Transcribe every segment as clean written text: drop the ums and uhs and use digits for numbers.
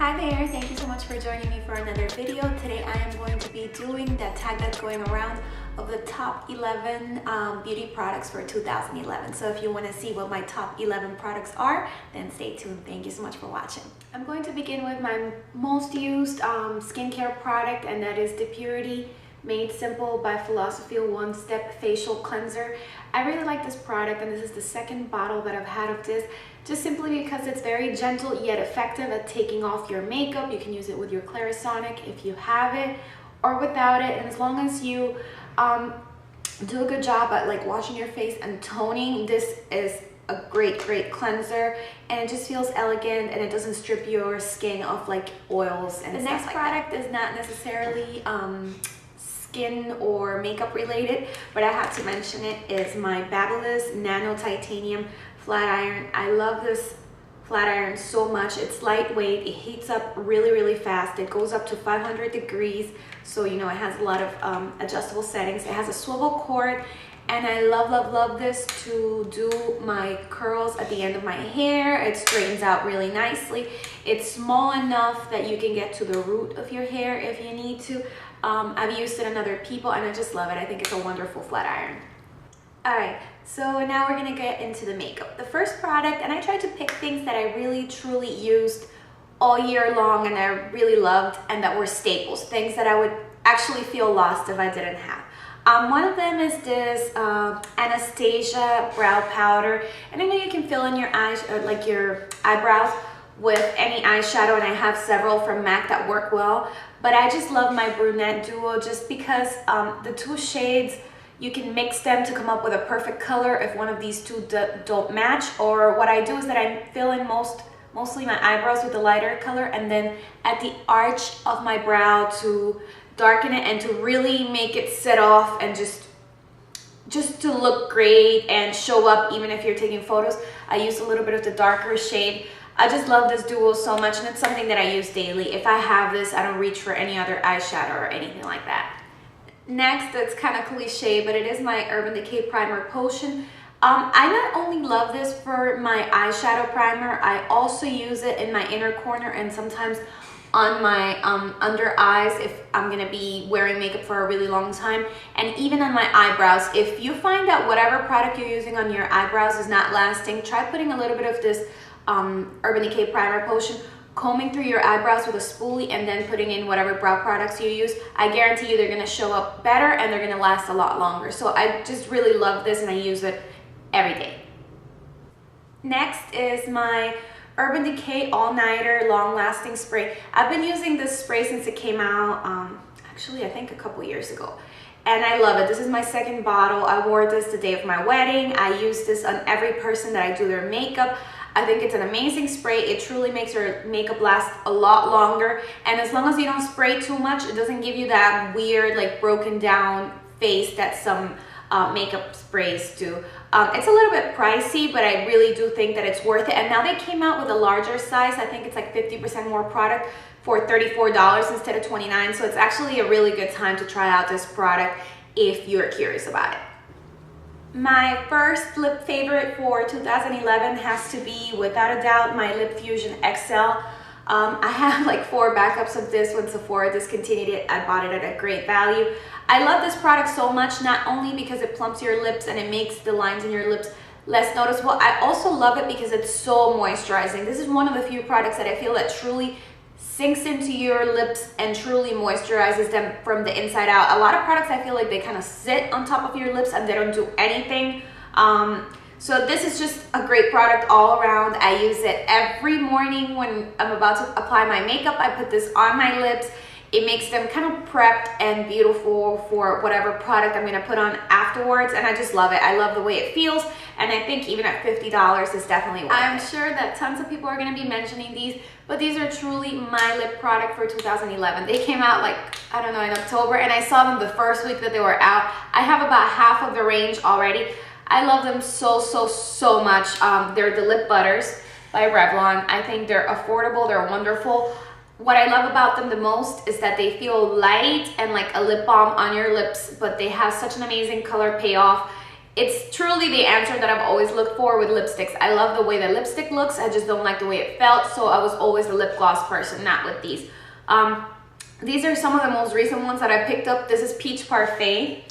Hi there, thank you so much for joining me for another video. Today I am going to be doing that tag that's going around of the top 11 beauty products for 2011. So if you want to see what my top 11 products are, then stay tuned. Thank you so much for watching. I'm going to begin with my most used skincare product, and that is the Purity Made Simple by Philosophy One Step Facial Cleanser. I really like this product, and this is the second bottle that I've had of this, just simply because it's very gentle yet effective at taking off your makeup. You can use it with your Clarisonic if you have it, or without it, and as long as you do a good job at like washing your face and toning, this is a great cleanser, and it just feels elegant and it doesn't strip your skin of like oils and stuff like that. The next product is not necessarily skin or makeup related, but I have to mention it, is my Babyliss Nano Titanium Flat Iron. I love this flat iron so much. It's lightweight, it heats up really fast, it goes up to 500 degrees, so you know it has a lot of adjustable settings. It has a swivel cord, and I love this to do my curls at the end of my hair. It straightens out really nicely. It's small enough that you can get to the root of your hair if you need to. I've used it on other people and I just love it. I think it's a wonderful flat iron. Alright, so now we're gonna get into the makeup. The first product, and I tried to pick things that I really truly used all year long and I really loved and that were staples, things that I would actually feel lost if I didn't have. One of them is this Anastasia brow powder, and I know you can fill in your eyes, like your eyebrows, with any eyeshadow, and I have several from MAC that work well, but I just love my brunette duo just because the two shades, you can mix them to come up with a perfect color if one of these two don't match. Or what I do is that I fill in mostly my eyebrows with the lighter color, and then at the arch of my brow to darken it and to really make it set off and just to look great and show up even if you're taking photos. I use a little bit of the darker shade. I just love this duo so much, and it's something that I use daily. If I have this, I don't reach for any other eyeshadow or anything like that. Next, it's kind of cliche, but it is my Urban Decay Primer Potion. I not only love this for my eyeshadow primer, I also use it in my inner corner and sometimes on my under eyes if I'm gonna be wearing makeup for a really long time, and even on my eyebrows. If you find that whatever product you're using on your eyebrows is not lasting, try putting a little bit of this Urban Decay Primer Potion, combing through your eyebrows with a spoolie, and then putting in whatever brow products you use. I guarantee you they're gonna show up better and they're gonna last a lot longer. So I just really love this and I use it every day. Next is my Urban Decay All Nighter Long Lasting Spray. I've been using this spray since it came out, actually I think a couple years ago, and I love it. This is my second bottle. I wore this the day of my wedding. I use this on every person that I do their makeup. I think it's an amazing spray. It truly makes your makeup last a lot longer, and as long as you don't spray too much, it doesn't give you that weird like broken down face that some makeup sprays do. It's a little bit pricey, but I really do think that it's worth it. And now they came out with a larger size. I think it's like 50% more product for $34 instead of $29. So it's actually a really good time to try out this product if you're curious about it. My first lip favorite for 2011 has to be, without a doubt, my Lip Fusion XL. I have like 4 backups of this. When Sephora discontinued it, I bought it at a great value. I love this product so much, not only because it plumps your lips and it makes the lines in your lips less noticeable, I also love it because it's so moisturizing. This is one of the few products that I feel that truly sinks into your lips and truly moisturizes them from the inside out. A lot of products, I feel like they kind of sit on top of your lips and they don't do anything. So this is just a great product all around. I use it every morning when I'm about to apply my makeup. I put this on my lips. It makes them kind of prepped and beautiful for whatever product I'm gonna put on afterwards, and I just love it. I love the way it feels, and I think even at $50, it's definitely worth it. I'm sure that tons of people are gonna be mentioning these, but these are truly my lip product for 2011. They came out like, I don't know, in October, and I saw them the first week that they were out. I have about half of the range already. I love them so much. They're the Lip Butters by Revlon. I think they're affordable, they're wonderful. What I love about them the most is that they feel light and like a lip balm on your lips, but they have such an amazing color payoff. It's truly the answer that I've always looked for with lipsticks. I love the way the lipstick looks. I just don't like the way it felt. So I was always a lip gloss person, not with these. These are some of the most recent ones that I picked up. This is Peach Parfait.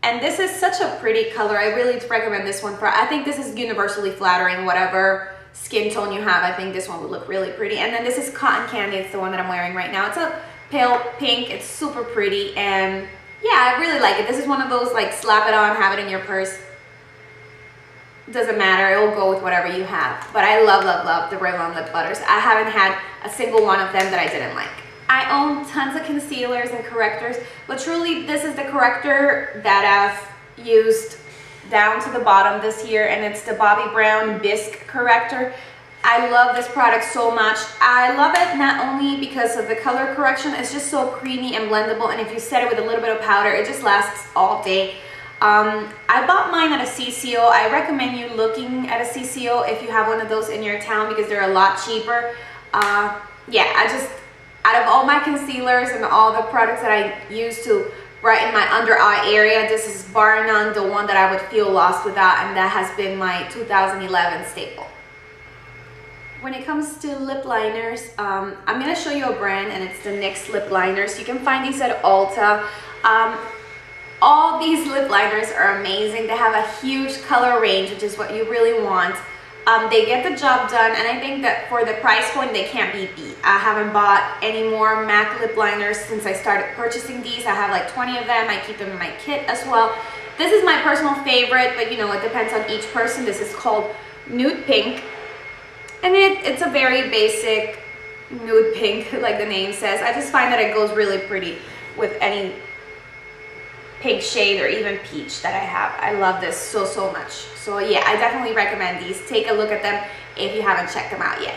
And this is such a pretty color. I really recommend this one for, I think this is universally flattering, whatever skin tone you have. I think this one would look really pretty. And then this is Cotton Candy. It's the one that I'm wearing right now. It's a pale pink. It's super pretty. And yeah, I really like it. This is one of those like slap it on, have it in your purse. Doesn't matter, it will go with whatever you have. But I love, love, love the Revlon lip butters. I haven't had a single one of them that I didn't like. I own tons of concealers and correctors, but truly this is the corrector that I've used down to the bottom this year, and it's the Bobbi Brown Bisque corrector. I love this product so much. I love it not only because of the color correction, it's just so creamy and blendable, and if you set it with a little bit of powder, it just lasts all day. I bought mine at a CCO. I recommend you looking at a CCO if you have one of those in your town because they're a lot cheaper. Yeah, out of all my concealers and all the products that I use to brighten my under eye area, this is bar none the one that I would feel lost without, and that has been my 2011 staple. When it comes to lip liners, I'm going to show you a brand, and it's the NYX lip liners. You can find these at Ulta. All these lip liners are amazing. They have a huge color range, which is what you really want. They get the job done, and I think that for the price point, they can't be beat. I haven't bought any more MAC lip liners since I started purchasing these. I have like 20 of them. I keep them in my kit as well. This is my personal favorite, but you know, it depends on each person. This is called Nude Pink, and it's a very basic nude pink, like the name says. I just find that it goes really pretty with any pink shade or even peach that I have. I love this so much. So yeah, I definitely recommend these. Take a look at them if you haven't checked them out yet.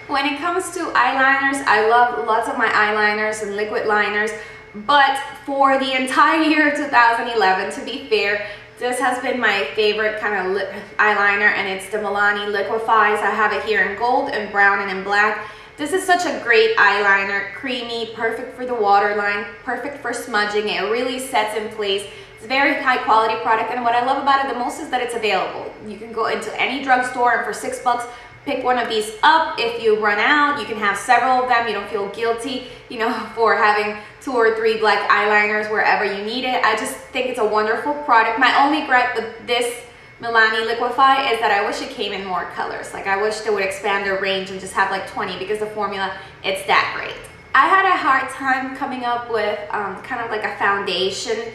When it comes to eyeliners, I love lots of my eyeliners and liquid liners, but for the entire year of 2011, to be fair, this has been my favorite kind of lip eyeliner, and it's the Milani Liquify. I have it here in gold and brown and in black. This is such a great eyeliner, creamy, perfect for the waterline, perfect for smudging. It really sets in place. It's a very high quality product, and what I love about it the most is that it's available. You can go into any drugstore and for $6, pick one of these up. If you run out, you can have several of them. You don't feel guilty, you know, for having 2 or 3 black eyeliners wherever you need it. I just think it's a wonderful product. My only gripe with this Milani Liquify is that I wish it came in more colors. Like, I wish they would expand their range and just have like 20, because the formula, it's that great. I had a hard time coming up with kind of like a foundation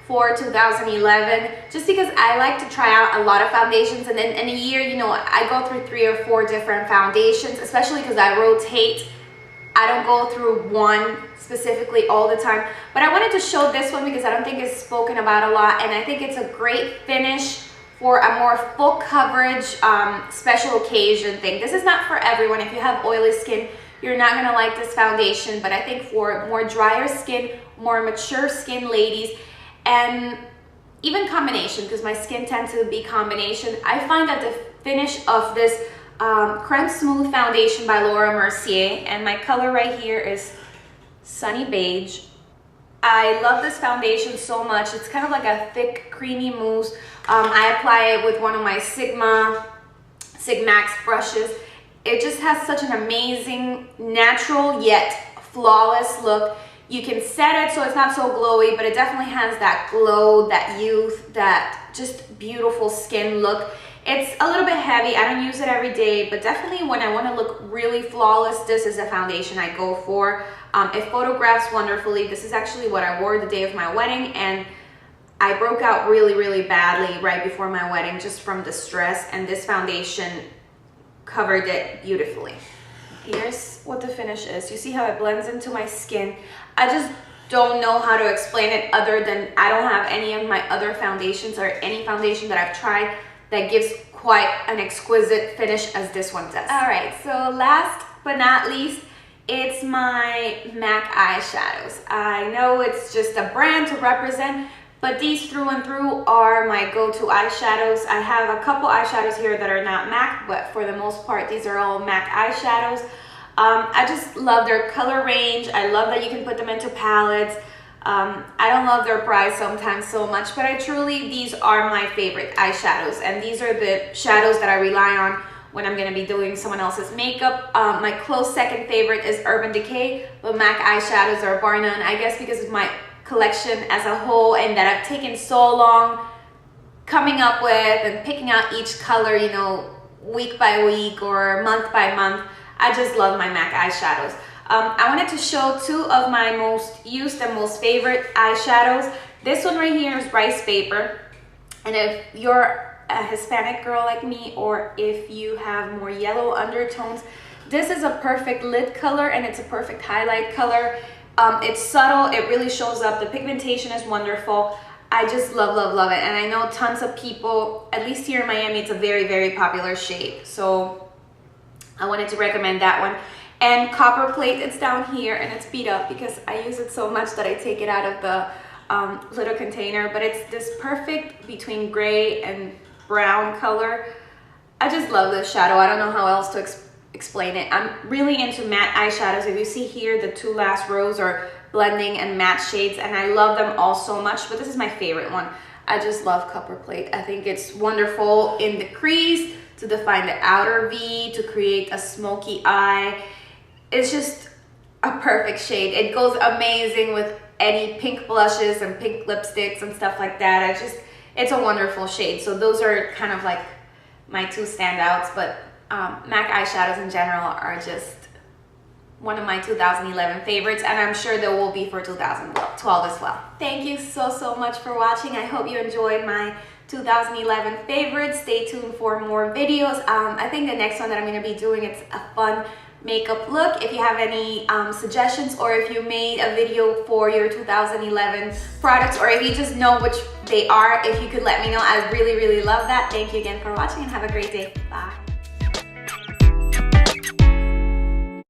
for 2011, just because I like to try out a lot of foundations, and then in a year, you know, I go through 3 or 4 different foundations, especially because I rotate. I don't go through one specifically all the time, but I wanted to show this one because I don't think it's spoken about a lot, and I think it's a great finish for a more full coverage special occasion thing. This is not for everyone. If you have oily skin, you're not gonna like this foundation, but I think for more drier skin, more mature skin ladies, and even combination, because my skin tends to be combination, I find that the finish of this Creme Smooth foundation by Laura Mercier, and my color right here is Sunny Beige. I love this foundation so much. It's kind of like a thick, creamy mousse. I apply it with one of my Sigmax brushes. It just has such an amazing, natural yet flawless look. You can set it so it's not so glowy, but it definitely has that glow, that youth, that just beautiful skin look. It's a little bit heavy. I don't use it every day, but definitely when I want to look really flawless, this is a foundation I go for. It photographs wonderfully. This is actually what I wore the day of my wedding, and I broke out really badly right before my wedding just from the stress, and this foundation covered it beautifully. Here's what the finish is. You see how it blends into my skin. I just don't know how to explain it other than I don't have any of my other foundations or any foundation that I've tried that gives quite an exquisite finish as this one does. All right, so last but not least, it's my MAC eyeshadows. I know it's just a brand to represent, but these through and through are my go-to eyeshadows. I have a couple eyeshadows here that are not MAC, but for the most part, these are all MAC eyeshadows. I just love their color range. I love that you can put them into palettes. I don't love their price sometimes so much, but these are my favorite eyeshadows, and these are the shadows that I rely on when I'm gonna be doing someone else's makeup. My close second favorite is Urban Decay, but MAC eyeshadows are bar none, I guess because of my collection as a whole and that I've taken so long coming up with and picking out each color, you know, week by week or month by month. I just love my MAC eyeshadows. I wanted to show two of my most used and most favorite eyeshadows. This one right here is Rice Paper, and if you're a Hispanic girl like me, or if you have more yellow undertones, this is a perfect lid color and it's a perfect highlight color. It's subtle, it really shows up, the pigmentation is wonderful. I just love, love, love it. And I know tons of people, at least here in Miami, it's a very, very popular shade. So I wanted to recommend that one. And Copper Plate, it's down here and it's beat up because I use it so much that I take it out of the little container. But it's this perfect between gray and brown color. I just love this shadow. I don't know how else to explain it. I'm really into matte eyeshadows. If you see here, the two last rows are blending and matte shades, and I love them all so much, but this is my favorite one. I just love Copper Plate. I think it's wonderful in the crease to define the outer V, to create a smoky eye. It's just a perfect shade. It goes amazing with any pink blushes and pink lipsticks and stuff like that. It's a wonderful shade. So those are kind of like my two standouts, but MAC eyeshadows in general are just one of my 2011 favorites, and I'm sure there will be for 2012 as well. Thank you so, so much for watching. I hope you enjoyed my 2011 favorites. Stay tuned for more videos. I think the next one that I'm going to be doing, it's a fun makeup look. If you have any suggestions, or if you made a video for your 2011 products, or if you just know which they are, if you could let me know, I'd really, really love that. Thank you again for watching and have a great day. Bye.